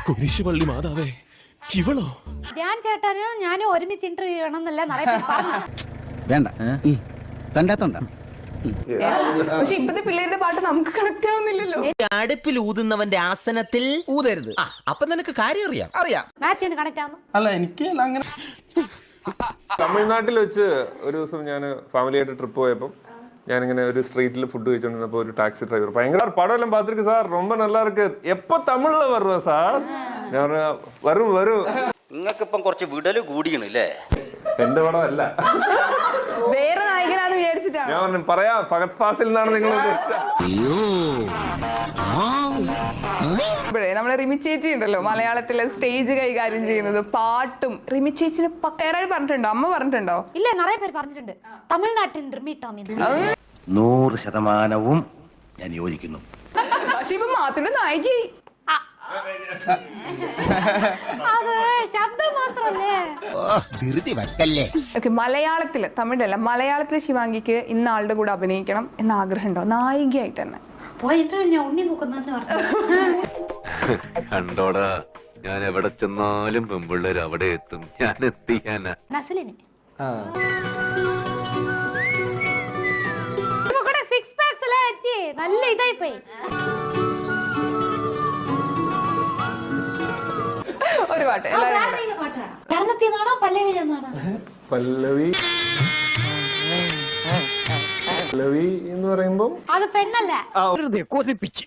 കുരിശുപള്ളി മാതാവേ, ഇവളോ? ധ്യാൻ ചേട്ടനും ഞാനും ഒരുമിച്ച് ഇന്റർവ്യൂ ചെയ്യണമെന്നല്ല നിറയെ പേര് പറഞ്ഞു. വേണ്ട, കണ്ടാത്തോണ്ട. പക്ഷെ ഇപ്പത്തെ പിള്ളേരുടെ പാട്ട് നമുക്ക് കണക്ട് ആവുന്നില്ലല്ലോ. അടുപ്പിൽ ഊതുന്നവന്റെ ആസനത്തിൽ ഊതരുത്. അപ്പൊ നിനക്ക് കാര്യം അറിയാം. മാത്യുവിന് കണക്ട് ആവുന്നു. അല്ല, എനിക്ക് അങ്ങനെ തമിഴ്നാട്ടിൽ വെച്ച് ഒരു ദിവസം ഞാൻ ഫാമിലിയായിട്ട് ട്രിപ്പ് പോയപ്പോൾ ഞാനിങ്ങനെ ഒരു സ്ട്രീറ്റിൽ ഫുഡ് കഴിച്ചോണ്ടിരുന്നപ്പോൾ ഒരു ടാക്സി ഡ്രൈവർ ഭയങ്കര പടം എല്ലാം പാത്തിருக்கு സാർ, ரொம்ப நல்லா இருக்கு, എപ്പോ തമിഴില് വരുവോ സാർ? ഞാൻ പറഞ്ഞു വരും. നിങ്ങൾക്കിപ്പം കുറച്ച് വിടല് കൂടിയണല്ലേ? എന്റെ പടം അല്ല, വേറെ നായകനാന്ന് വിചാരിച്ചിട്ടാണ് ഞാൻ പറഞ്ഞു പറയാ ഫഹദ് ഫാസിൽ നിന്നാണ് നിങ്ങൾ നമ്മളെ റിമി ചേച്ചി ഉണ്ടല്ലോ മലയാളത്തിലെ സ്റ്റേജ് കൈകാര്യം ചെയ്യുന്നത്, പാട്ടും. റിമി ചേച്ചിനെ പക്കേറായി പറഞ്ഞിട്ടുണ്ടോ? അമ്മ പറഞ്ഞിട്ടുണ്ടോ? ഇല്ല, നിറയെ പേര് പറഞ്ഞിട്ടുണ്ട്. തമിഴ്നാട്ടിൽ റിമി ടോമി 100% ഞാൻ യോജിക്കുന്നു. പക്ഷെ ഇപ്പൊ മാത്രം നായിക അത് ശബ്ദം മാത്രല്ലേ. ഓക്കെ, മലയാളത്തില്, തമിഴല്ല, മലയാളത്തിലെ ശിവാംഗിക്ക് ഇന്ന ആളുടെ കൂടെ അഭിനയിക്കണം എന്ന ആഗ്രഹം ഉണ്ടോ? നായികയായിട്ട് തന്നെ. പോയ ഇന്റർവ്യൂ ഞാൻ ഉണ്ണി മുക്കുന്നെന്ന് പറഞ്ഞു. കണ്ടോടാ, ഞാൻ എവിടെ ചെന്നാലും പെമ്പിള്ളേർ അവിടെ എത്തും. ഞാൻ എത്തിക്കാനാ. നസ്ലിന് സിക്സ് പാക്സ് എല്ലാം വെച്ച് നല്ല ഇതായി പോയി. ഒരു പാട്ട് കരണത്തിനാണോ പല്ലവിയിലെന്നാണോ? പല്ലവി എന്ന് പറയുമ്പോ അത് പെണ്ണല്ല. കൊതിപ്പിച്ച്